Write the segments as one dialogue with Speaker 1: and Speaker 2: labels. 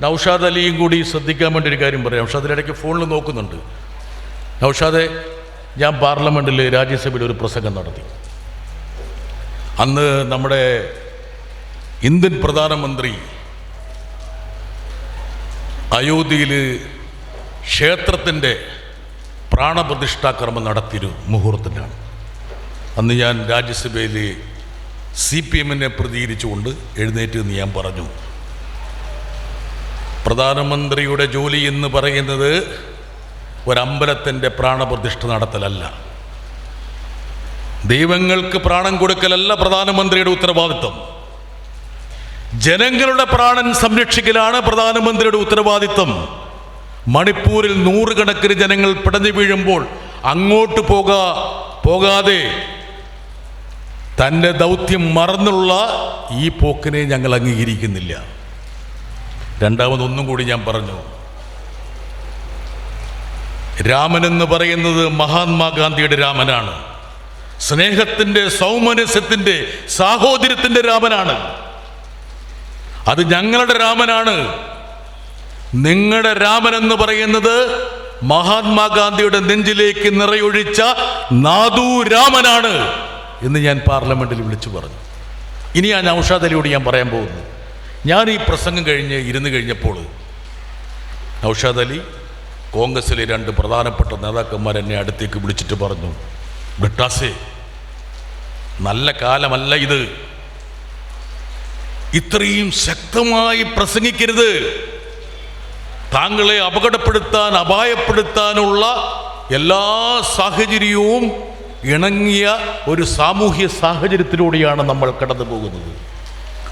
Speaker 1: നൗഷാദ് അലിയും കൂടി ശ്രദ്ധിക്കാൻ വേണ്ടി ഒരു കാര്യം പറയാം. നൗഷാദിൻ്റെ ഇടയ്ക്ക് ഫോണിൽ നോക്കുന്നുണ്ട്. നൗഷാദെ, ഞാൻ പാർലമെൻറ്റിൽ രാജ്യസഭയിൽ ഒരു പ്രസംഗം നടത്തി. അന്ന് നമ്മുടെ ഇന്ത്യൻ പ്രധാനമന്ത്രി അയോധ്യയിൽ ക്ഷേത്രത്തിൻ്റെ പ്രാണപ്രതിഷ്ഠാകർമ്മം നടത്തിയൊരു മുഹൂർത്തത്തിലാണ്. അന്ന് ഞാൻ രാജ്യസഭയിൽ CPM-നെ പ്രതികരിച്ചുകൊണ്ട് എഴുന്നേറ്റ് എന്ന് ഞാൻ പറഞ്ഞു, പ്രധാനമന്ത്രിയുടെ ജോലി എന്ന് പറയുന്നത് ഒരമ്പലത്തിൻ്റെ പ്രാണപ്രതിഷ്ഠ നടത്തലല്ല, ദൈവങ്ങൾക്ക് പ്രാണൻ കൊടുക്കലല്ല പ്രധാനമന്ത്രിയുടെ ഉത്തരവാദിത്വം. ജനങ്ങളുടെ പ്രാണൻ സംരക്ഷിക്കലാണ് പ്രധാനമന്ത്രിയുടെ ഉത്തരവാദിത്വം. മണിപ്പൂരിൽ നൂറുകണക്കിന് ജനങ്ങൾ പിടഞ്ഞു വീഴുമ്പോൾ അങ്ങോട്ട് പോകാതെ തൻ്റെ ദൗത്യം മറന്നുള്ള ഈ പോക്കിനെ ഞങ്ങൾ അംഗീകരിക്കുന്നില്ല. രണ്ടാമതൊന്നും കൂടി ഞാൻ പറഞ്ഞു, രാമനെന്ന് പറയുന്നത് മഹാത്മാഗാന്ധിയുടെ രാമനാണ്, സ്നേഹത്തിൻ്റെ, സൗമനസ്യത്തിൻ്റെ, സാഹോദര്യത്തിൻ്റെ രാമനാണ്. അത് ഞങ്ങളുടെ രാമനാണ്. നിങ്ങളുടെ രാമനെന്ന് പറയുന്നത് മഹാത്മാഗാന്ധിയുടെ നെഞ്ചിലേക്ക് നിറയൊഴിച്ച നാദൂ രാമനാണ് എന്ന് ഞാൻ പാർലമെൻറ്റിൽ വിളിച്ചു പറഞ്ഞു. ഇനി ആ നൗഷാദ് അലിയോട് ഞാൻ പറയാൻ പോകുന്നു. ഞാൻ ഈ പ്രസംഗം ഇരുന്ന് കഴിഞ്ഞപ്പോൾ നൗഷാദ് അലി, കോൺഗ്രസിലെ 2 പ്രധാനപ്പെട്ട നേതാക്കന്മാർ എന്നെ അടുത്തേക്ക് വിളിച്ചിട്ട് പറഞ്ഞു, ബ്രിട്ടാസേ, നല്ല കാലമല്ല ഇത്, ഇത്രയും ശക്തമായി പ്രസംഗിക്കരുത്, താങ്കളെ അപകടപ്പെടുത്താൻ, അപായപ്പെടുത്താനുള്ള എല്ലാ സാഹചര്യവും ഇണങ്ങിയ ഒരു സാമൂഹ്യ സാഹചര്യത്തിലൂടെയാണ് നമ്മൾ കടന്നു പോകുന്നത്.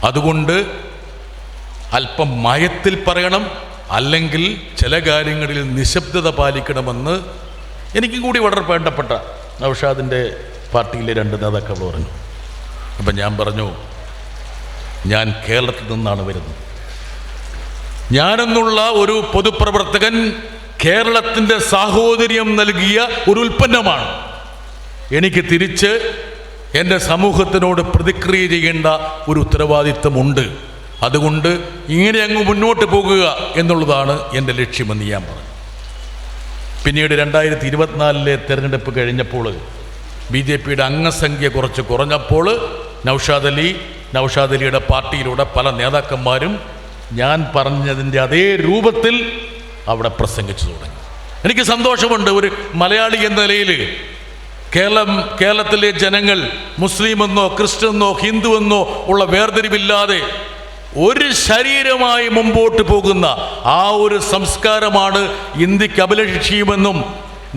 Speaker 1: അതുകൊണ്ട് അല്പം മയത്തിൽ പറയണം, അല്ലെങ്കിൽ ചില കാര്യങ്ങളിൽ നിശബ്ദത പാലിക്കണമെന്ന് എനിക്കും കൂടി വളരെ വേണ്ടപ്പെട്ട നൗഷാദിൻ്റെ പാർട്ടിയിലെ 2 നേതാക്കൾ പറഞ്ഞു. അപ്പം ഞാൻ പറഞ്ഞു, ഞാൻ കേരളത്തിൽ നിന്നാണ് വരുന്നത്. ഞാനെന്നുള്ള ഒരു പൊതുപ്രവർത്തകൻ കേരളത്തിൻ്റെ സാഹോദര്യം നൽകിയ ഒരു ഉൽപ്പന്നമാണ്. എനിക്ക് തിരിച്ച് എൻ്റെ സമൂഹത്തിനോട് പ്രതിക്രിയ ചെയ്യേണ്ട ഒരു ഉത്തരവാദിത്വമുണ്ട്. അതുകൊണ്ട് ഇങ്ങനെ അങ്ങ് മുന്നോട്ട് പോകുക എന്നുള്ളതാണ് എൻ്റെ ലക്ഷ്യമെന്ന് ഞാൻ പറഞ്ഞു. പിന്നീട് 2024 തെരഞ്ഞെടുപ്പ് കഴിഞ്ഞപ്പോൾ BJP-യുടെ അംഗസംഖ്യ കുറച്ച് കുറഞ്ഞപ്പോൾ നൗഷാദ് അലിയുടെ പാർട്ടിയിലൂടെ പല നേതാക്കന്മാരും ഞാൻ പറഞ്ഞതിൻ്റെ അതേ രൂപത്തിൽ അവിടെ പ്രസംഗിച്ചു തുടങ്ങി. എനിക്ക് സന്തോഷമുണ്ട്. ഒരു മലയാളി എന്ന നിലയിൽ കേരളത്തിലെ ജനങ്ങൾ മുസ്ലിമെന്നോ ക്രിസ്ത്യനെന്നോ ഹിന്ദുവെന്നോ ഉള്ള വേർതിരിവില്ലാതെ ഒരു ശരീരമായി മുമ്പോട്ട് പോകുന്ന ആ ഒരു സംസ്കാരമാണ് ഇന്ത്യക്ക് അഭിലഷിയുമെന്നും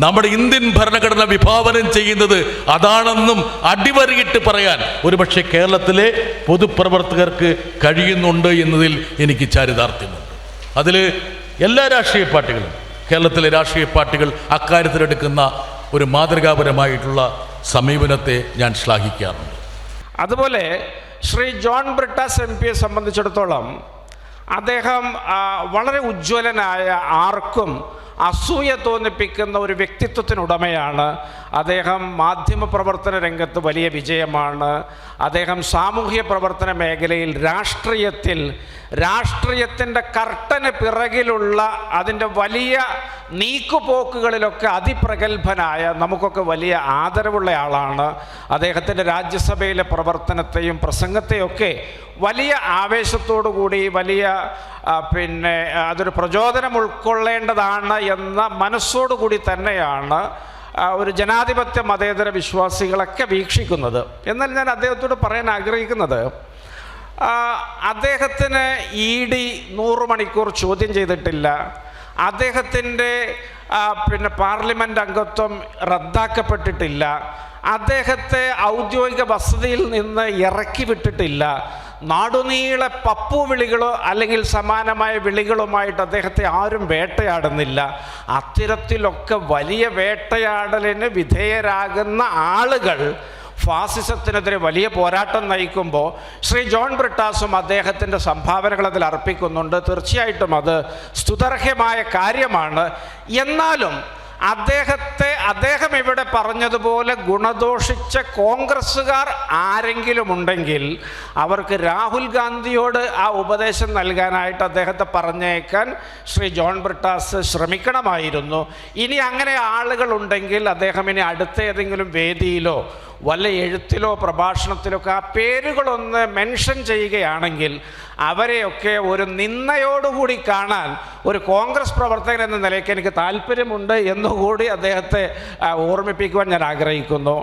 Speaker 1: നമ്മുടെ ഇന്ത്യൻ ഭരണഘടന വിഭാവനം ചെയ്യുന്നത് അതാണെന്നും അടിവരയിട്ട് പറയാൻ ഒരുപക്ഷെ കേരളത്തിലെ പൊതുപ്രവർത്തകർക്ക് കഴിയുന്നുണ്ട് എന്നതിൽ എനിക്ക് ചാരിതാർത്ഥ്യമുണ്ട്. അതിൽ എല്ലാ രാഷ്ട്രീയ പാർട്ടികളും, കേരളത്തിലെ രാഷ്ട്രീയ പാർട്ടികൾ അക്കാര്യത്തിലെടുക്കുന്ന ഒരു മാതൃകാപരമായിട്ടുള്ള സമീപനത്തെ ഞാൻ ശ്ലാഘിക്കാറുണ്ട്.
Speaker 2: അതുപോലെ ശ്രീ ജോൺ ബ്രിട്ടാസ് MP-യെ സംബന്ധിച്ചിടത്തോളം അദ്ദേഹം വളരെ ഉജ്ജ്വലനായ, ആർക്കും അസൂയ തോന്നിപ്പിക്കുന്ന ഒരു വ്യക്തിത്വത്തിനുടമയാണ്. അദ്ദേഹം മാധ്യമപ്രവർത്തന രംഗത്ത് വലിയ വിജയമാണ്. അദ്ദേഹം സാമൂഹ്യ പ്രവർത്തന മേഖലയിൽ രാഷ്ട്രീയത്തിൻ്റെ കർട്ടന് പിറകിലുള്ള അതിൻ്റെ വലിയ നീക്കുപോക്കുകളിലൊക്കെ അതിപ്രഗത്ഭനായ, നമുക്കൊക്കെ വലിയ ആദരവുള്ള ആളാണ്. അദ്ദേഹത്തിൻ്റെ രാജ്യസഭയിലെ പ്രവർത്തനത്തെയും പ്രസംഗത്തെയൊക്കെ വലിയ ആവേശത്തോടു കൂടി, വലിയ അതൊരു പ്രചോദനം ഉൾക്കൊള്ളേണ്ടതാണ് എന്ന മനസ്സോടുകൂടി തന്നെയാണ് ഒരു ജനാധിപത്യ മതേതര വിശ്വാസികളൊക്കെ വീക്ഷിക്കുന്നത്. എന്നാൽ ഞാൻ അദ്ദേഹത്തോട് പറയാൻ ആഗ്രഹിക്കുന്നത്, അദ്ദേഹത്തിന് ED 100 മണിക്കൂർ ചോദ്യം ചെയ്തിട്ടില്ല. അദ്ദേഹത്തിൻ്റെ പാർലമെൻറ്റ് അംഗത്വം റദ്ദാക്കപ്പെട്ടിട്ടില്ല. അദ്ദേഹത്തെ ഔദ്യോഗിക വസതിയിൽ നിന്ന് ഇറക്കി വിട്ടിട്ടില്ല. നാടുനീളെ പപ്പു വിളികളോ അല്ലെങ്കിൽ സമാനമായ വിളികളുമായിട്ട് അദ്ദേഹത്തെ ആരും വേട്ടയാടുന്നില്ല. അത്തരത്തിലൊക്കെ വലിയ വേട്ടയാടലിന് വിധേയരാകുന്ന ആളുകൾ ഫാസിസത്തിനെതിരെ വലിയ പോരാട്ടം നയിക്കുമ്പോൾ ശ്രീ ജോൺ ബ്രിട്ടാസും അദ്ദേഹത്തിൻ്റെ സംഭാവനകൾ അതിൽ അർപ്പിക്കുന്നുണ്ട്. തീർച്ചയായിട്ടും അത് സ്തുത്യർഹമായ കാര്യമാണ്. എന്നാലും അദ്ദേഹം ഇവിടെ പറഞ്ഞതുപോലെ ഗുണദോഷിച്ച കോൺഗ്രസ്സുകാർ ആരെങ്കിലും ഉണ്ടെങ്കിൽ അവർക്ക് രാഹുൽ ഗാന്ധിയോട് ആ ഉപദേശം നൽകാനായിട്ട് അദ്ദേഹത്തെ പറഞ്ഞേക്കാൻ ശ്രീ ജോൺ ബ്രിട്ടാസ് ശ്രമിക്കണമായിരുന്നു. ഇനി അങ്ങനെ ആളുകളുണ്ടെങ്കിൽ അദ്ദേഹം ഇനി അടുത്ത ഏതെങ്കിലും വേദിയിലോ വല്ല എഴുത്തിലോ പ്രഭാഷണത്തിലോ ഒക്കെ ആ പേരുകളൊന്ന് മെൻഷൻ ചെയ്യുകയാണെങ്കിൽ അവരെയൊക്കെ ഒരു നിന്ദയോടുകൂടി കാണാൻ ഒരു കോൺഗ്രസ് പ്രവർത്തകൻ എന്ന നിലയ്ക്ക് എനിക്ക് താല്പര്യമുണ്ട് എന്നുകൂടി അദ്ദേഹത്തെ ഓർമ്മിപ്പിക്കുവാൻ ഞാൻ ആഗ്രഹിക്കുന്നു.